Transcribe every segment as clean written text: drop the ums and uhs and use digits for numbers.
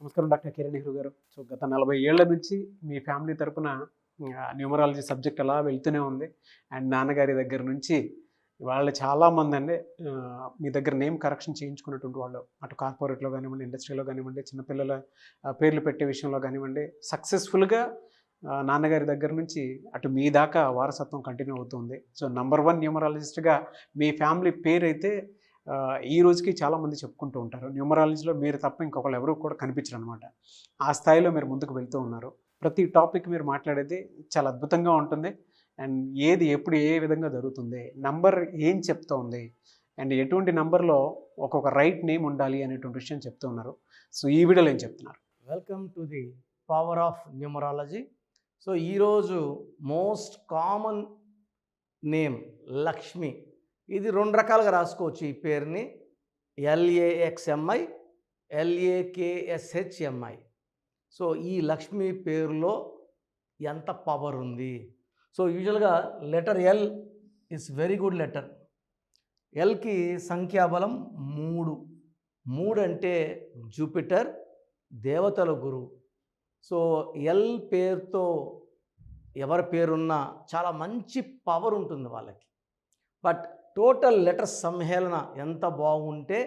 నమస్కారం డాక్టర్ కిరణ్ నెహ్రూ గారు. సో గత 40 ఏళ్ల నుంచి మీ ఫ్యామిలీ తరపున న్యూమరాలజీ సబ్జెక్ట్ అలా వెళ్తూనే ఉంది. అండ్ నాన్నగారి దగ్గర నుంచి వాళ్ళు చాలామందండి మీ దగ్గర నేమ్ కరెక్షన్ చేయించుకున్నటువంటి వాళ్ళు. అటు కార్పొరేట్‌లో గానివ్వండి, ఇండస్ట్రీలో గానివ్వండి, చిన్నపిల్లల పేర్లు పెట్టే విషయంలో గానివ్వండి, సక్సెస్‌ఫుల్‌గా నాన్నగారి దగ్గర నుంచి అటు మీ దాకా వారసత్వం కంటిన్యూ అవుతుంది. సో నంబర్ 1 న్యూమరాలజిస్ట్‌గా మీ ఫ్యామిలీ పేరైతే ఈ రోజుకి చాలామంది చెప్పుకుంటూ ఉంటారు. న్యూమరాలజీలో మీరు తప్ప ఇంకొకళ్ళు ఎవరు కూడా కనిపించరనమాట. ఆ స్థాయిలో మీరు ముందుకు వెళ్తూ ఉన్నారు. ప్రతి టాపిక్ మీరు మాట్లాడేది చాలా అద్భుతంగా ఉంటుంది. అండ్ ఏది ఎప్పుడు ఏ విధంగా జరుగుతుంది, నంబర్ ఏం చెప్తోంది, అండ్ ఎటువంటి నంబర్‌లో ఒక్కొక్క రైట్ నేమ్ ఉండాలి అనేటువంటి విషయం చెప్తూ ఉన్నారు. సో ఈ వీడియోలో ఏం చెప్తున్నారు? Welcome to the power of numerology. So ఈరోజు మోస్ట్ కామన్ నేమ్ లక్ష్మి. ఇది 2 రకాలుగా రాసుకోవచ్చు ఈ పేరుని. LAXMI, LAKSHMI. సో ఈ లక్ష్మి పేరులో ఎంత పవర్ ఉంది? సో యూజువల్గా letter L is very good letter. ఎల్కి సంఖ్యాబలం 3. 3 అంటే జూపిటర్, దేవతల గురువు. సో ఎల్ పేరుతో ఎవరి పేరున్నా చాలా మంచి పవర్ ఉంటుంది వాళ్ళకి. బట్ టోటల్ లెటర్స్ సమ్మేళన ఎంత బాగుంటే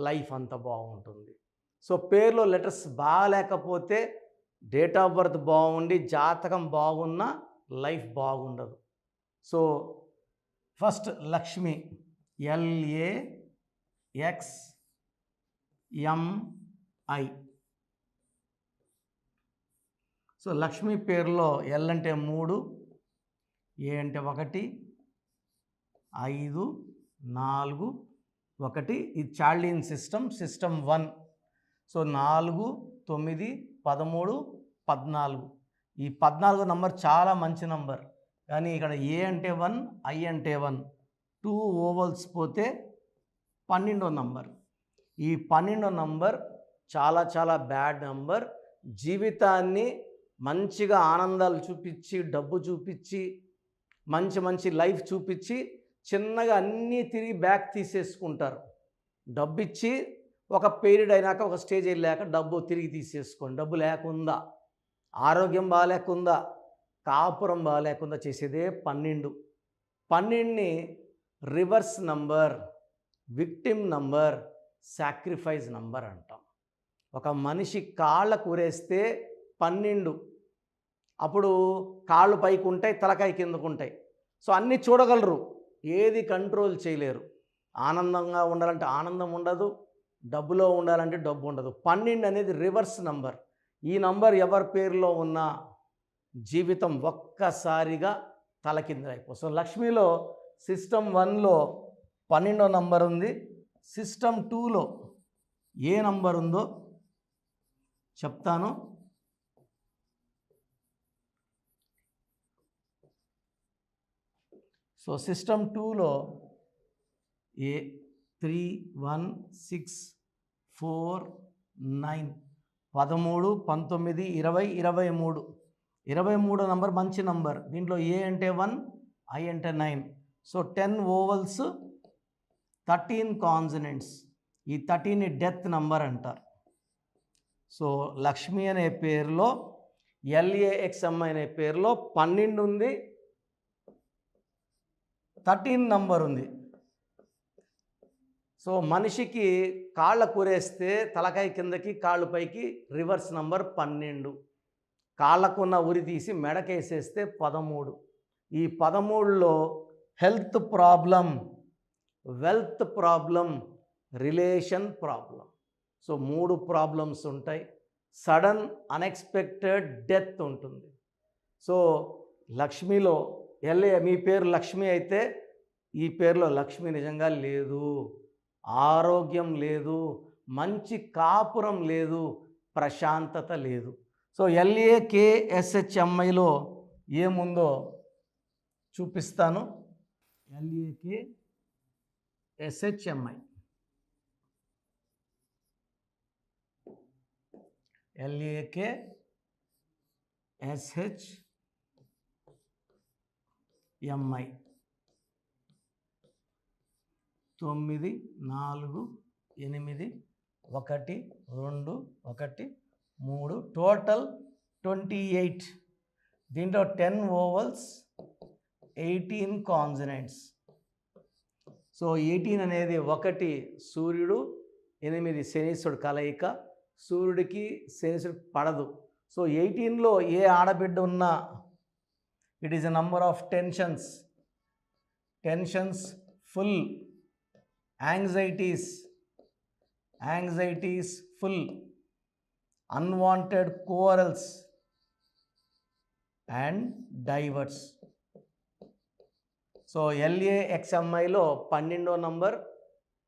లైఫ్ అంత బాగుంటుంది. సో పేరులో లెటర్స్ బాగాలేకపోతే డేట్ ఆఫ్ బర్త్ బాగుండి జాతకం బాగున్నా లైఫ్ బాగుండదు. So first Lakshmi, LAXMI. So Lakshmi పేరులో ఎల్ అంటే 3, ఏ అంటే 1, 5, 4, 1. ఇది చార్లియన్ సిస్టమ్ 1. సో 4, 9, 13, 14. ఈ 14 నంబర్ చాలా మంచి నంబర్. కానీ ఇక్కడ ఏ అంటే 1, ఐ అంటే 1, 2 ఓవల్స్ పోతే 12వ నంబర్. ఈ 12వ నంబర్ చాలా చాలా బ్యాడ్ నంబర్. జీవితాన్ని మంచిగా ఆనందాలు చూపించి, డబ్బు చూపించి, మంచి మంచి లైఫ్ చూపించి చిన్నగా అన్నీ తిరిగి బ్యాక్ తీసేసుకుంటారు. డబ్బు ఇచ్చి ఒక పీరియడ్ అయినాక ఒక స్టేజ్ వెళ్ళాక డబ్బు తిరిగి తీసేసుకోండి. డబ్బు లేకుండా, ఆరోగ్యం బాగాలేకుండా, కాపురం బాగాలేకుండా చేసేదే 12. 12ని reverse number, victim number, sacrifice number అంటాం. ఒక మనిషి కాళ్ళకు ఉరేస్తే 12, అప్పుడు కాళ్ళు పైకి ఉంటాయి, తలకాయ కిందకు ఉంటాయి. సో అన్నీ చూడగలరు, ఏది కంట్రోల్ చేయలేరు. ఆనందంగా ఉండాలంటే ఆనందం ఉండదు, డబ్బులో ఉండాలంటే డబ్బు ఉండదు. 12 అనేది రివర్స్ నంబర్. ఈ నంబర్ ఎవరి పేరులో ఉన్నా జీవితం ఒక్కసారిగా తలకిందులైపోతుంది. సో లక్ష్మిలో సిస్టమ్ 1లో 12వ నంబర్ ఉంది. సిస్టమ్ 2లో ఏ నంబర్ ఉందో చెప్తాను. సో సిస్టమ్ 2లో 3, 1, 6, 4, 9, 13, 19, 20, 23. 23 నంబర్ మంచి నంబర్. దీంట్లో ఏ అంటే 1, ఐ అంటే 9. So 10 ovals, 13 consonants. ఈ 13ని డెత్ నంబర్ అంటారు. సో లక్ష్మి అనే పేరులో, LAXMI అనే పేరులో 12 ఉంది, 13 నంబర్ ఉంది. సో మనిషికి కాళ్ళ కూరేస్తే తలకాయ కిందకి, కాళ్ళు పైకి, రివర్స్ నంబర్ 12. కాళ్ళకున్న ఉరి తీసి మెడకేసేస్తే 13. ఈ 13లో health problem, wealth problem, relation problem. So 3 problems ఉంటాయి. సడన్ అన్ఎక్స్పెక్టెడ్ డెత్ ఉంటుంది. సో లక్ష్మిలో మీ పేరు లక్ష్మి అయితే ఈ పేరులో లక్ష్మి నిజంగా లేదు, ఆరోగ్యం లేదు, మంచి కాపురం లేదు, ప్రశాంతత లేదు. సో LAKSHMIలో ఏముందో చూపిస్తాను. LAKSHMI, LAKSHMI 9, 4, 8, 1, 2, 1, 3 total 28. దీంట్లో 10 ఓవల్స్ 18 కాన్సనెంట్స్. సో 18 అనేది 1 సూర్యుడు 8 శనీశ్వరుడు కలయిక. సూర్యుడికి శనీశ్వరుడు పడదు. సో 18లో ఏ ఆడబిడ్డ ఉన్నా it is a number of tensions full, anxieties full, unwanted quarrels and divorce. So LAXMIలో 12వ నంబర్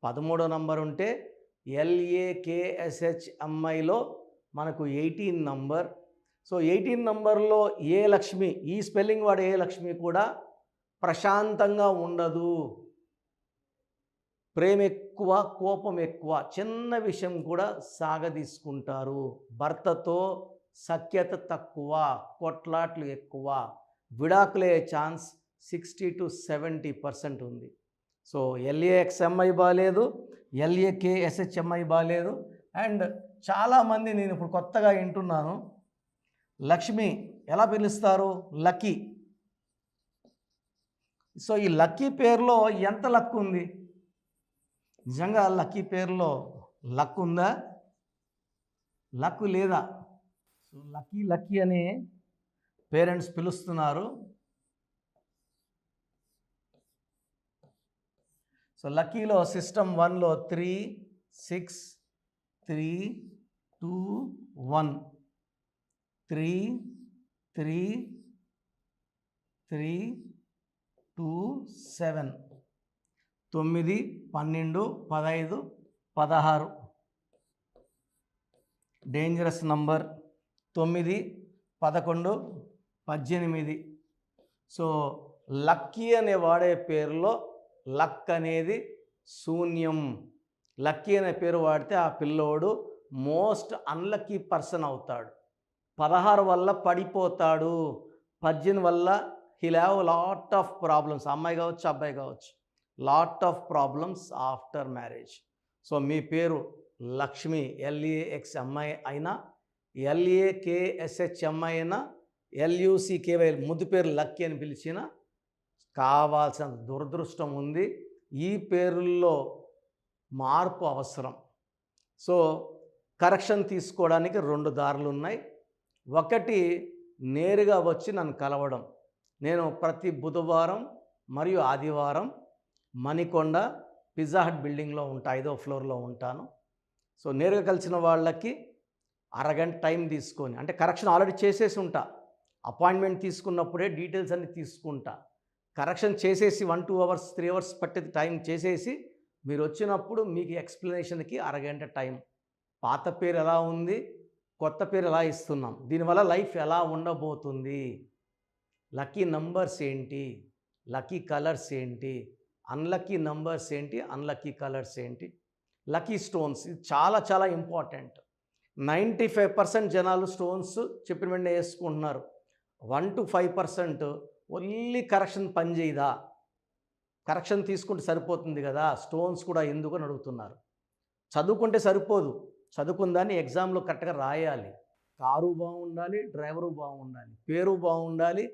13వ నంబర్ ఉంటే LAKSHMIలో మనకు 18 నంబర్. సో 18 నంబర్లో ఏ లక్ష్మి, ఈ స్పెల్లింగ్ వాడు ఏ లక్ష్మి కూడా ప్రశాంతంగా ఉండదు. ప్రేమ ఎక్కువ, కోపం ఎక్కువ, చిన్న విషయం కూడా సాగదీసుకుంటారు. భర్తతో సఖ్యత తక్కువ, కొట్లాట్లు ఎక్కువ, విడాకులే ఛాన్స్ 60 to 70% ఉంది. సో LAXMI బాగాలేదు, LAKSHMI బాగాలేదు. అండ్ చాలామంది నేను ఇప్పుడు కొత్తగా వింటున్నాను, లక్ష్మి ఎలా పిలుస్తారు? లక్కీ. సో ఈ లక్కీ పేరులో ఎంత లక్ ఉంది? నిజంగా లక్కీ పేరులో లక్ ఉందా? లక్ లేదా? సో లక్కీ అని పేరెంట్స్ పిలుస్తున్నారు. సో లక్కీలో సిస్టమ్ 1లో 3, 6, 3, 2, 1, 3, 3, 3, 2, 7, 9, 12, 15, 16 డేంజరస్ నంబర్. 9, 11, 18. సో లక్కీ అనే వాడే పేరులో లక్ అనేది శూన్యం. లక్కీ అనే పేరు వాడితే ఆ పిల్లోడు మోస్ట్ అన్లక్కీ పర్సన్ అవుతాడు. 16 వల్ల పడిపోతాడు. 18 వల్ల he'll have lot of problems. అమ్మాయి కావచ్చు, అబ్బాయి కావచ్చు, lot of problems after marriage. So మీ పేరు లక్ష్మి LAXMI అయినా, LAKSHMI అయినా, LUCKY ముద్దు పేరు లక్కీ అని పిలిచిన కావాల్సిన దురదృష్టం ఉంది. ఈ పేరుల్లో మార్పు అవసరం. సో కరెక్షన్ తీసుకోవడానికి 2 దారులు ఉన్నాయి. ఒకటి నేరుగా వచ్చి నన్ను కలవడం. నేను ప్రతి బుధవారం మరియు ఆదివారం మణికొండ పిజ్జా హట్ బిల్డింగ్లో ఉంటా, 5వ ఫ్లోర్లో ఉంటాను. సో నేరుగా కలిసిన వాళ్ళకి అరగంట టైం తీసుకొని, అంటే కరెక్షన్ ఆల్రెడీ చేసేసి ఉంటా, అపాయింట్మెంట్ తీసుకున్నప్పుడే డీటెయిల్స్ అన్నీ తీసుకుంటా. కరెక్షన్ చేసేసి 1-2 అవర్స్ 3 అవర్స్ పట్టేది టైం చేసేసి మీరు వచ్చినప్పుడు మీకు ఎక్స్ప్లెనేషన్కి అరగంట టైం. పాత పేరు ఎలా ఉంది, కొత్త పేరు ఎలా ఇస్తున్నాం, దీనివల్ల లైఫ్ ఎలా ఉండబోతుంది, లక్కీ నంబర్స్ ఏంటి, లక్కీ కలర్స్ ఏంటి, అన్లక్కీ నంబర్స్ ఏంటి, అన్లక్కీ కలర్స్ ఏంటి, లక్కీ స్టోన్స్. ఇది చాలా చాలా ఇంపార్టెంట్. 95% జనాలు స్టోన్స్ చెప్పిన వెంటనే వేసుకుంటున్నారు. 1 to 5% ఓన్లీ కరెక్షన్ పనిచేయదా, కరెక్షన్ తీసుకుంటే సరిపోతుంది కదా, స్టోన్స్ కూడా ఎందుకు అని అడుగుతున్నారు. చదువుకుంటే సరిపోదు, చదువుకున్న దాన్ని ఎగ్జామ్లో కరెక్ట్గా రాయాలి. కారు బాగుండాలి, డ్రైవరు బాగుండాలి, పేరు బాగుండాలి,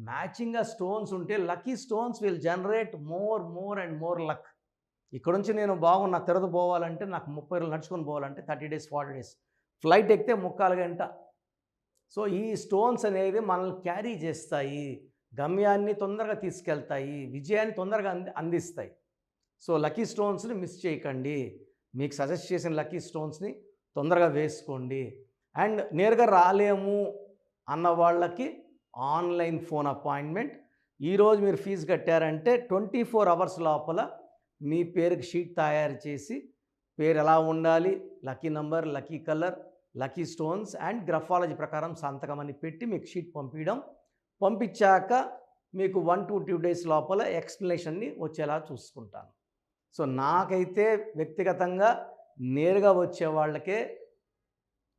మ్యాచింగ్గా స్టోన్స్ ఉంటే lucky stones will generate more and more luck. ఇక్కడ నుంచి నేను బాగున్నా తిరగదు పోవాలంటే, నాకు 30 రోజులు నడుచుకొని పోవాలంటే 30 days 40 days, ఫ్లైట్ ఎక్కితే 3/4 గంట. సో ఈ స్టోన్స్ అనేది మనల్ని క్యారీ చేస్తాయి, గమ్యాన్ని తొందరగా తీసుకెళ్తాయి, విజయాన్ని తొందరగా అందిస్తాయి. సో లక్కీ స్టోన్స్ని మిస్ చేయకండి. మీకు సజెస్ట్ చేసిన లక్కీ స్టోన్స్ని తొందరగా వేసుకోండి. అండ్ నేరుగా రాలేము అన్న వాళ్ళకి ఆన్లైన్ ఫోన్ అపాయింట్మెంట్. ఈరోజు మీరు ఫీజు కట్టారంటే 24 hours లోపల మీ పేరుకి షీట్ తయారు చేసి, పేరు ఎలా ఉండాలి, lucky number, lucky colour, lucky stones and graphology ప్రకారం సంతకం అని పెట్టి మీకు షీట్ పంపించాక మీకు 1 to 2 days లోపల ఎక్స్ప్లెనేషన్ని వచ్చేలా చూసుకుంటాను. సో నాకైతే వ్యక్తిగతంగా నేరుగా వచ్చే వాళ్ళకే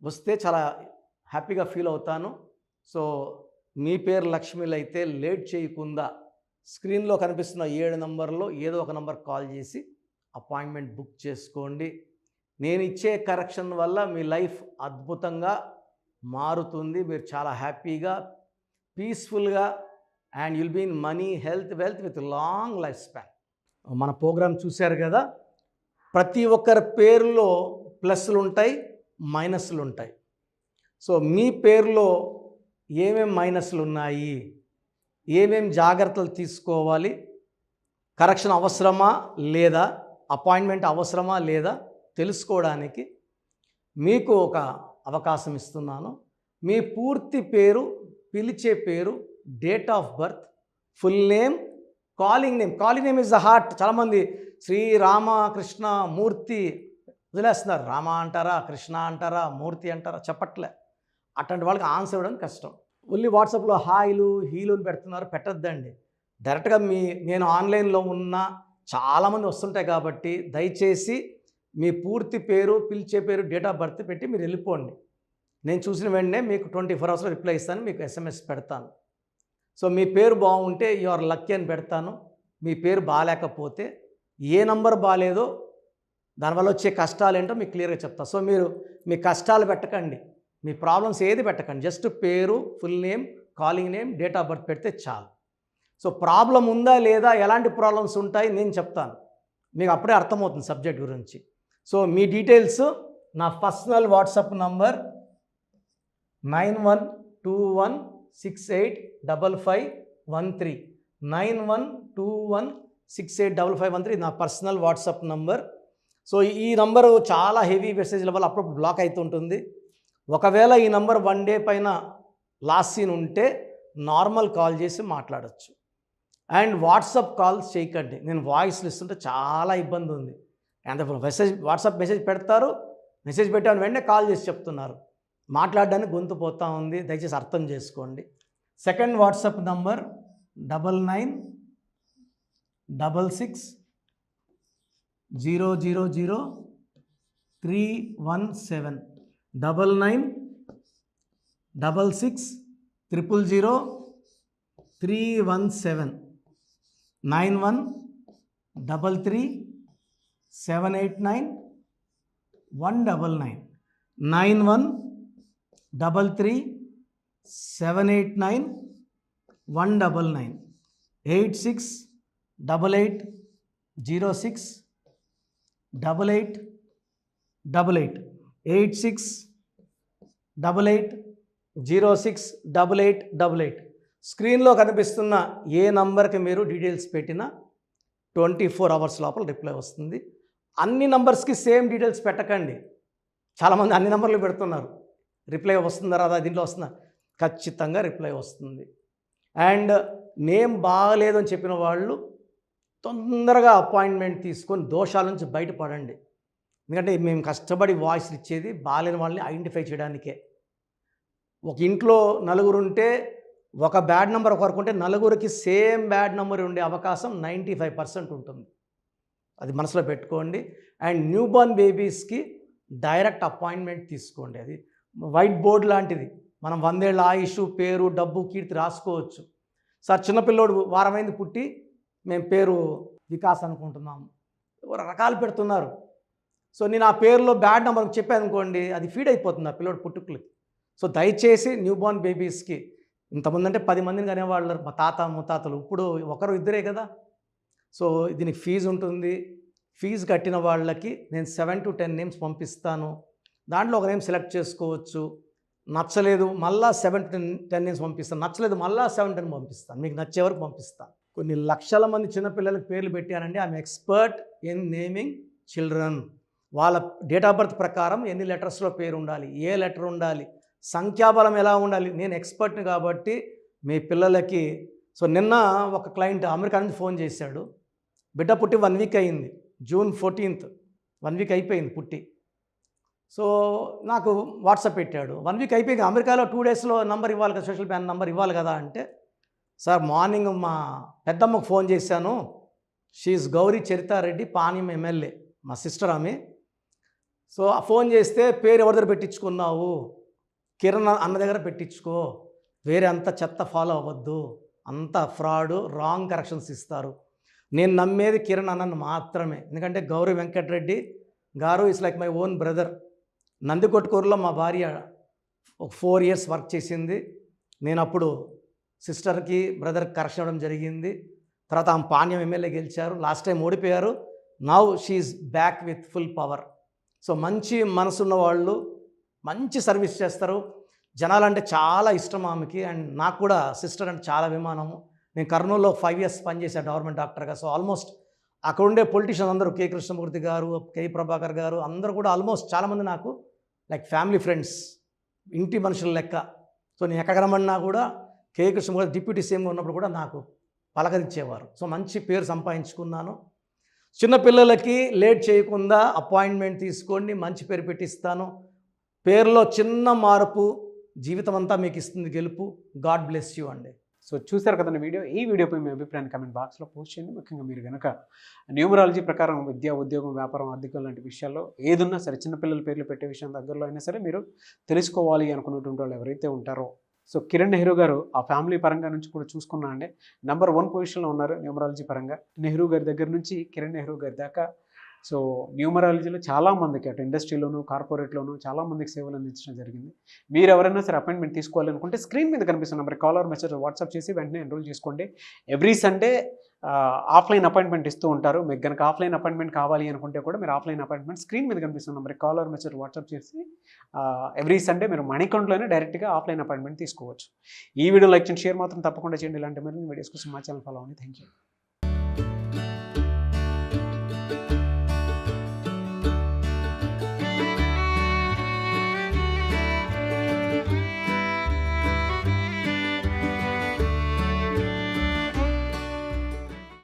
వస్తే చాలా హ్యాపీగా ఫీల్ అవుతాను. సో మీ పేరు లక్ష్మిలు అయితే లేట్ చేయకుండా స్క్రీన్లో కనిపిస్తున్న 7 నంబర్లో ఏదో ఒక నంబర్ కాల్ చేసి అపాయింట్మెంట్ బుక్ చేసుకోండి. నేను ఇచ్చే కరెక్షన్ వల్ల మీ లైఫ్ అద్భుతంగా మారుతుంది. మీరు చాలా హ్యాపీగా, పీస్ఫుల్గా and you'll be in money, health, wealth with long life span. మన ప్రోగ్రామ్ చూశారు కదా, ప్రతి ఒక్కరి పేరులో ప్లస్లు ఉంటాయి, మైనస్లు ఉంటాయి. సో మీ పేరులో ఏమేం మైనస్లు ఉన్నాయి, ఏమేం జాగ్రత్తలు తీసుకోవాలి, కరెక్షన్ అవసరమా లేదా, అపాయింట్మెంట్ అవసరమా లేదా తెలుసుకోవడానికి మీకు ఒక అవకాశం ఇస్తున్నాను. మీ పూర్తి పేరు, పిలిచే పేరు, date of birth, full name, calling name is the heart. చాలామంది శ్రీరామకృష్ణ మూర్తి వదిలేస్తున్నారు. రామ అంటారా, కృష్ణ అంటారా, మూర్తి అంటారా చెప్పట్లే. అట్లాంటి వాళ్ళకి ఆన్సర్ ఇవ్వడం కష్టం. ఓన్లీ వాట్సాప్లో హాయిలు హీలు పెడుతున్నారు, పెట్టద్దండి. డైరెక్ట్గా నేను ఆన్లైన్లో ఉన్న చాలామంది వస్తుంటాయి కాబట్టి దయచేసి మీ పూర్తి పేరు, పిలిచే పేరు, డేట్ ఆఫ్ బర్త్ పెట్టి మీరు వెళ్ళిపోండి. నేను చూసిన వెంటనే మీకు 24 అవర్స్లో రిప్లై ఇస్తాను, మీకు SMS పెడతాను. సో మీ పేరు బాగుంటే యు ఆర్ లక్కీ అని పెడతాను. మీ పేరు బాగాలేకపోతే ఏ నంబర్ బాగాలేదో దానివల్ల వచ్చే కష్టాలు ఏంటో మీకు క్లియర్గా చెప్తాను. సో మీరు మీ కష్టాలు పెట్టకండి, మీ ప్రాబ్లమ్స్ ఏది పెట్టకండి. జస్ట్ పేరు, full name, calling name, date of birth పెడితే చాలు. సో ప్రాబ్లం ఉందా లేదా, ఎలాంటి ప్రాబ్లమ్స్ ఉంటాయి నేను చెప్తాను, మీకు అప్పుడే అర్థమవుతుంది సబ్జెక్ట్ గురించి. సో మీ డీటెయిల్స్ నా పర్సనల్ వాట్సాప్ నంబర్ 9121685513 9121685513 నా పర్సనల్ వాట్సాప్ నంబర్. సో ఈ నంబరు చాలా హెవీ మెసేజ్ల వల్ల అప్పుడప్పుడు బ్లాక్ అవుతుంటుంది. ఒకవేళ ఈ నంబర్ 1 డే పైన లాస్ట్ సీన్ ఉంటే నార్మల్ కాల్ చేసి మాట్లాడచ్చు. అండ్ వాట్సాప్ కాల్స్ చేయకండి. నేను వాయిస్లు ఇస్తుంటే చాలా ఇబ్బంది ఉంది. అంత వాట్సాప్ మెసేజ్ పెడతారు, మెసేజ్ పెట్టాను వెంటనే కాల్ చేసి చెప్తున్నారు, మాట్లాడడానికి గొంతు పోతూ ఉంది. దయచేసి అర్థం చేసుకోండి. Second WhatsApp number 9966000317 9966000317 9133789199 9133789199 8688068888 8688068888. స్క్రీన్లో కనిపిస్తున్న ఏ నంబర్కి మీరు డీటెయిల్స్ పెట్టినా 24 అవర్స్ లోపల రిప్లై వస్తుంది. అన్ని నంబర్స్కి సేమ్ డీటెయిల్స్ పెట్టకండి. చాలామంది అన్ని నంబర్లు పెడుతున్నారు, రిప్లై వస్తుందా రాదా, దీంట్లో వస్తుందా, ఖచ్చితంగా రిప్లై వస్తుంది. అండ్ నేమ్ బాగలేదు అని చెప్పిన వాళ్ళు తొందరగా అపాయింట్మెంట్ తీసుకొని దోషాల నుంచి బయటపడండి. ఎందుకంటే మేము కష్టపడి వాయిస్ ఇచ్చేది బాగాలేని వాళ్ళని ఐడెంటిఫై చేయడానికే. ఒక ఇంట్లో నలుగురు ఉంటే ఒక బ్యాడ్ నెంబర్ ఒకరికి ఉంటే నలుగురికి సేమ్ బ్యాడ్ నెంబర్ ఉండే అవకాశం 95% ఉంటుంది. అది మనసులో పెట్టుకోండి. అండ్ న్యూ బోర్న్ బేబీస్కి డైరెక్ట్ అపాయింట్మెంట్ తీసుకోండి. అది వైట్ బోర్డ్ లాంటిది. మనం 100 ఏళ్ళ ఆయుష్, పేరు, డబ్బు, కీర్తి రాసుకోవచ్చు. సార్ చిన్నపిల్లోడు వారమైంది పుట్టి మేము పేరు వికాస్ అనుకుంటున్నాము, రకాలు పెడుతున్నారు. సో నేను ఆ పేరులో బ్యాడ్ నెంబర్ చెప్పాను అనుకోండి, అది ఫీడ్ అయిపోతుంది ఆ పిల్లోడు పుట్టుకులకి. సో దయచేసి న్యూ బోర్న్ బేబీస్కి, ఇంతమంది అంటే 10 మందిని కనేవాళ్ళు మా తాత ముత్తాతలు, ఇప్పుడు ఒకరు ఇద్దరే కదా. సో దీనికి ఫీజు ఉంటుంది. ఫీజు కట్టిన వాళ్ళకి నేను 7 to 10 నేమ్స్ పంపిస్తాను. దాంట్లో ఒక నేమ్ సెలెక్ట్ చేసుకోవచ్చు. నచ్చలేదు మళ్ళా 7 to 10 నేమ్స్ పంపిస్తాను, నచ్చలేదు మళ్ళా 7 to 10 పంపిస్తాను, మీకు నచ్చే వరకు పంపిస్తాను. కొన్ని లక్షల మంది చిన్నపిల్లలకు పేర్లు పెట్టానండి. I'm expert in naming children. వాళ్ళ డేట్ ఆఫ్ బర్త్ ప్రకారం ఎన్ని లెటర్స్లో పేరు ఉండాలి, ఏ లెటర్ ఉండాలి, సంఖ్యాబలం ఎలా ఉండాలి, నేను ఎక్స్పర్ట్ని కాబట్టి మీ పిల్లలకి. సో నిన్న ఒక క్లయింట్ అమెరికా నుంచి ఫోన్ చేశాడు. బిడ్డ పుట్టి 1 వీక్ అయింది, June 14th 1 వీక్ అయిపోయింది పుట్టి. సో నాకు వాట్సాప్ పెట్టాడు, 1 వీక్ అయిపోయింది, అమెరికాలో 2 డేస్లో నంబర్ ఇవ్వాలి కదా, సోషల్ ప్యాన్ నంబర్ ఇవ్వాలి కదా అంటే, సార్ మార్నింగ్ మా పెద్దమ్మకు ఫోన్ చేశాను, షీఈస్ గౌరీ చరితారెడ్డి, పాణ్యం ఎమ్మెల్యే, మా సిస్టర్ ఆమె. సో ఫోన్ చేస్తే పేరు ఎవరి దగ్గర పెట్టించుకున్నావు, కిరణ్ అన్న దగ్గర పెట్టించుకో, వేరే అంత చెత్త ఫాలో అవ్వద్దు, అంత ఫ్రాడ్, రాంగ్ కరెక్షన్స్ ఇస్తారు. నేను నమ్మేది కిరణ్ అన్నను మాత్రమే. ఎందుకంటే గౌరీ వెంకటరెడ్డి గారు is like my own brother. నందికొట్కూరులో మా భార్య ఒక 4 ఇయర్స్ వర్క్ చేసింది. నేను అప్పుడు సిస్టర్కి బ్రదర్కి కరెక్షన్ ఇవ్వడం జరిగింది. తర్వాత ఆమె పాణ్యం ఎమ్మెల్యే గెలిచారు. లాస్ట్ టైం ఓడిపోయారు. Now she's back with full power. So మంచి మనసున్న వాళ్ళు, మంచి సర్వీస్ చేస్తారు. జనాలంటే చాలా ఇష్టం ఆమెకి. అండ్ నాకు కూడా సిస్టర్ అంటే చాలా అభిమానము. నేను కర్నూలులో 5 ఇయర్స్ పనిచేశాను గవర్నమెంట్ డాక్టర్గా. సో ఆల్మోస్ట్ అక్కడ ఉండే పొలిటీషియన్స్ అందరూ కె కృష్ణమూర్తి గారు, కె ప్రభాకర్ గారు అందరూ కూడా ఆల్మోస్ట్ చాలామంది నాకు లైక్ ఫ్యామిలీ ఫ్రెండ్స్, ఇంటి మనుషుల లెక్క. సో నేను ఎక్కడ రమ్మన్నా కూడా కె కృష్ణమూర్తి డిప్యూటీ సీఎంగా ఉన్నప్పుడు కూడా నాకు పలకరించేవారు. సో మంచి పేరు సంపాదించుకున్నాను. చిన్నపిల్లలకి లేట్ చేయకుండా అపాయింట్మెంట్ తీసుకోండి, మంచి పేరు పెట్టిస్తాను. పేరులో చిన్న మార్పు జీవితం అంతా మీకు ఇస్తుంది గెలుపు. గాడ్ బ్లెస్ యూ అండి. సో చూసారు కదండి వీడియో. ఈ వీడియోపై మీ అభిప్రాయాన్ని కామెంట్ బాక్స్లో పోస్ట్ చేయండి. ముఖ్యంగా మీరు కనుక న్యూమరాలజీ ప్రకారం విద్య, ఉద్యోగం, వ్యాపారం, ఆర్థికం లాంటి విషయాల్లో ఏదున్నా సరే, చిన్నపిల్లల పేర్లు పెట్టే విషయం దగ్గరలో అయినా సరే మీరు తెలుసుకోవాలి అనుకున్నటువంటి వాళ్ళు ఎవరైతే ఉంటారో, సో కిరణ్ నెహ్రూ గారు ఆ ఫ్యామిలీ పరంగా నుంచి కూడా చూసుకున్నా అండి నెంబర్ 1 పొజిషన్లో ఉన్నారు న్యూమరాలజీ పరంగా. నెహ్రూ గారి దగ్గర నుంచి కిరణ్ నెహ్రూ గారి దాకా సో న్యూమరాలజీలో చాలామందికి అటు ఇండస్ట్రీలోను, కార్పొరేట్లోను చాలామందికి సేవలు అందించడం జరిగింది. మీరు ఎవరైనా సరే అపాయింట్మెంట్ తీసుకోవాలనుకుంటే స్క్రీన్ మీద కనిపిస్తున్న number call or message WhatsApp చేసి వెంటనే ఎన్రోల్ చేసుకోండి. ఎవ్రీ సండే ఆఫ్లైన్ అపాయింట్మెంట్ ఇస్తూ ఉంటారు. మీకు కనుక ఆఫ్లైన్ అపాయింట్మెంట్ కావాలి అనుకుంటే కూడా మీరు ఆఫ్లైన్ అపాయింట్మెంట్ స్క్రీన్ మీద కనిపిస్తున్న number call or message WhatsApp చేసి ఎవ్రీ సండే మీరు మణికంఠలోనే డైరెక్ట్గా ఆఫ్లైన్ అపాయింట్మెంట్ తీసుకోవచ్చు. ఈ వీడియో లైక్ చేయండి, షేర్ మాత్రం తప్పకుండా చేయండి. ఇలాంటి మరిన్ని వీడియోస్ కోసం మా ఛానల్ ఫాలో అవ్వండి. Thank you.